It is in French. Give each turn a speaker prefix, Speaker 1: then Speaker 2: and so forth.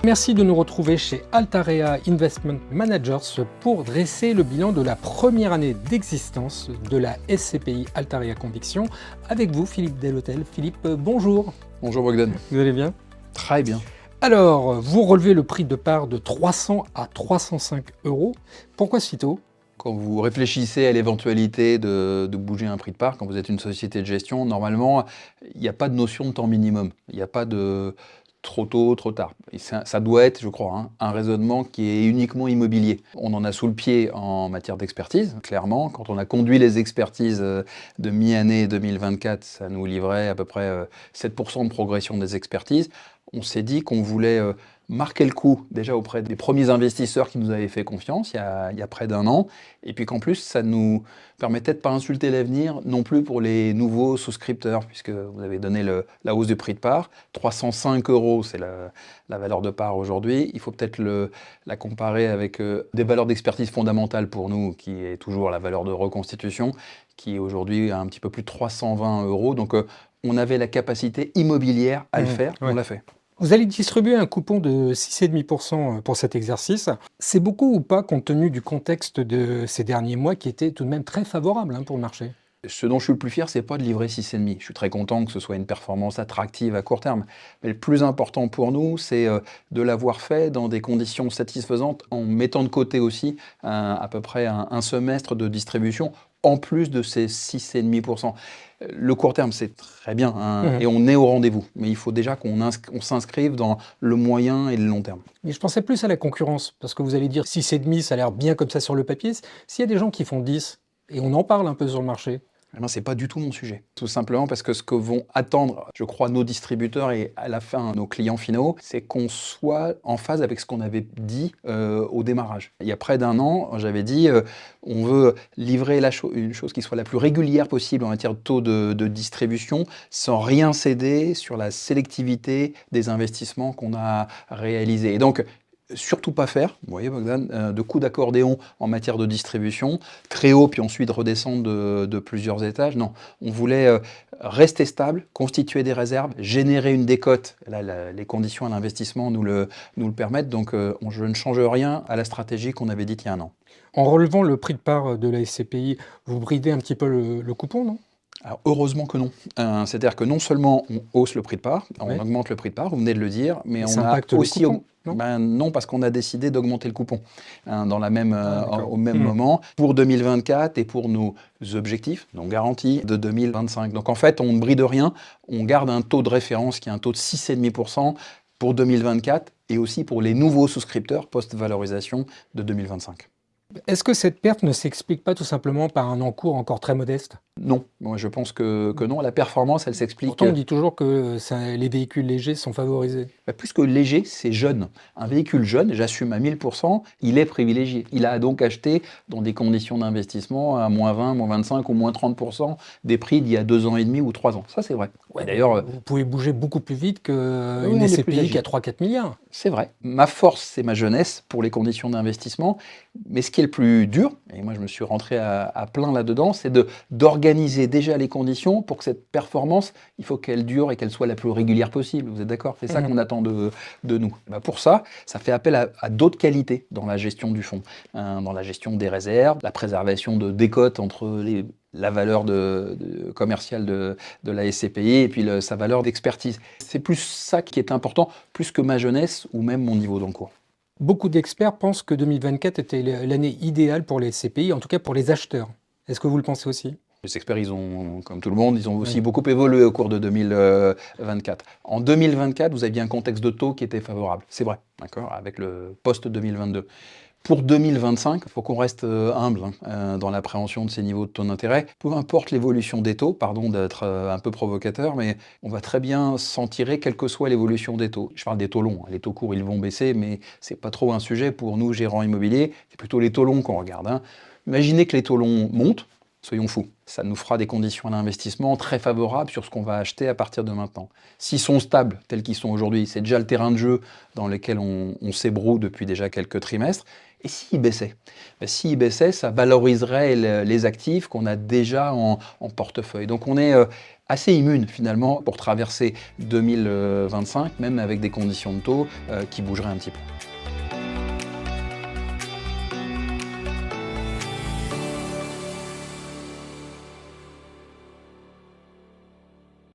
Speaker 1: merci de nous retrouver chez Altarea Investment Managers pour dresser le bilan de la première année d'existence de la SCPI Altarea Conviction. Avec vous, Philippe Delhotel. Philippe, bonjour.
Speaker 2: Bonjour Bogdan.
Speaker 1: Vous allez bien?
Speaker 2: Très bien.
Speaker 1: Alors, vous relevez le prix de part de 300 à 305 euros. Pourquoi si tôt?
Speaker 2: Quand vous réfléchissez à l'éventualité de bouger un prix de part, quand vous êtes une société de gestion, normalement, il n'y a pas de notion de temps minimum. Il n'y a pas de trop tôt, trop tard. Et ça doit être, je crois, un raisonnement qui est uniquement immobilier. On en a sous le pied en matière d'expertise, clairement. Quand on a conduit les expertises de mi-année 2024, ça nous livrait à peu près 7% de progression des expertises. On s'est dit qu'on voulait marquer le coup déjà auprès des premiers investisseurs qui nous avaient fait confiance il y a près d'un an, et puis qu'en plus ça nous permettait de ne pas insulter l'avenir non plus pour les nouveaux souscripteurs, puisque vous avez donné la hausse du prix de part. 305 euros, c'est la valeur de part aujourd'hui. Il faut peut-être la comparer avec des valeurs d'expertise fondamentales pour nous, qui est toujours la valeur de reconstitution, qui est aujourd'hui à un petit peu plus de 320 euros. Donc on avait la capacité immobilière à le faire, on l'a fait.
Speaker 1: Vous allez distribuer un coupon de 6,5% pour cet exercice. C'est beaucoup ou pas compte tenu du contexte de ces derniers mois qui était tout de même très favorable pour le marché?
Speaker 2: Ce dont je suis le plus fier, c'est pas de livrer 6,5. Je suis très content que ce soit une performance attractive à court terme. Mais le plus important pour nous, c'est de l'avoir fait dans des conditions satisfaisantes, en mettant de côté aussi à peu près un semestre de distribution, en plus de ces 6,5%. Le court terme, c'est très bien, et on est au rendez-vous. Mais il faut déjà qu'on s'inscrive dans le moyen et le long terme.
Speaker 1: Mais je pensais plus à la concurrence, parce que vous allez dire 6,5, ça a l'air bien comme ça sur le papier. S'il y a des gens qui font 10, et on en parle un peu sur le marché.
Speaker 2: Ce n'est pas du tout mon sujet. Tout simplement parce que ce que vont attendre, je crois, nos distributeurs et à la fin nos clients finaux, c'est qu'on soit en phase avec ce qu'on avait dit au démarrage. Il y a près d'un an, j'avais dit on veut livrer une chose qui soit la plus régulière possible en matière de taux de distribution, sans rien céder sur la sélectivité des investissements qu'on a réalisés. Et donc, surtout pas faire, vous voyez Bogdan, de coups d'accordéon en matière de distribution, très haut puis ensuite redescendre de plusieurs étages. Non, on voulait rester stable, constituer des réserves, générer une décote. Là, les conditions à l'investissement nous le permettent, donc je ne change rien à la stratégie qu'on avait dite il y a un an.
Speaker 1: En relevant le prix de part de la SCPI, vous bridez un petit peu le coupon, non?
Speaker 2: Alors, heureusement que non. C'est-à-dire que non seulement on hausse le prix de part, on augmente le prix de part, vous venez de le dire, mais on a aussi... Non, parce qu'on a décidé d'augmenter le coupon au même moment pour 2024 et pour nos objectifs, donc garantis, de 2025. Donc en fait, on ne bride rien, on garde un taux de référence qui est un taux de 6,5% pour 2024 et aussi pour les nouveaux souscripteurs post-valorisation de 2025.
Speaker 1: Est-ce que cette perte ne s'explique pas tout simplement par un encours encore très modeste?
Speaker 2: Non, moi je pense que non. La performance, elle s'explique...
Speaker 1: Pourtant, on dit toujours que les véhicules légers sont favorisés.
Speaker 2: Plus que léger, c'est jeune. Un véhicule jeune, j'assume à 1000%, il est privilégié. Il a donc acheté dans des conditions d'investissement à moins 20, moins 25 ou moins 30% des prix d'il y a 2 ans et demi ou 3 ans. Ça, c'est vrai.
Speaker 1: Ouais, d'ailleurs, vous pouvez bouger beaucoup plus vite qu'une SCPI qui a 3-4 milliards.
Speaker 2: C'est vrai. Ma force, c'est ma jeunesse pour les conditions d'investissement. Mais ce qui est le plus dur, et moi je me suis rentré à plein là-dedans, c'est d'organiser déjà les conditions pour que cette performance, il faut qu'elle dure et qu'elle soit la plus régulière possible. Vous êtes d'accord? C'est ça qu'on attend de nous. Pour ça fait appel à d'autres qualités dans la gestion du fonds, dans la gestion des réserves, la préservation de décote entre la valeur commerciale de la SCPI et puis sa valeur d'expertise. C'est plus ça qui est important, plus que ma jeunesse ou même mon niveau d'encours.
Speaker 1: Beaucoup d'experts pensent que 2024 était l'année idéale pour les SCPI, en tout cas pour les acheteurs. Est-ce que vous le pensez aussi?
Speaker 2: Les experts, ils ont, comme tout le monde, ils ont aussi beaucoup évolué au cours de 2024. En 2024, vous aviez un contexte de taux qui était favorable, c'est vrai, d'accord, avec le post-2022. Pour 2025, il faut qu'on reste humble dans l'appréhension de ces niveaux de taux d'intérêt. Peu importe l'évolution des taux, pardon d'être un peu provocateur, mais on va très bien s'en tirer quelle que soit l'évolution des taux. Je parle des taux longs, les taux courts ils vont baisser, mais c'est pas trop un sujet pour nous gérants immobiliers, c'est plutôt les taux longs qu'on regarde. Imaginez que les taux longs montent, soyons fous. Ça nous fera des conditions à l'investissement très favorables sur ce qu'on va acheter à partir de maintenant. S'ils sont stables, tels qu'ils sont aujourd'hui, c'est déjà le terrain de jeu dans lequel on s'ébroue depuis déjà quelques trimestres. Et s'il baissait? S'il baissait, ça valoriserait les actifs qu'on a déjà en portefeuille. Donc on est assez immune finalement pour traverser 2025, même avec des conditions de taux qui bougeraient un petit peu.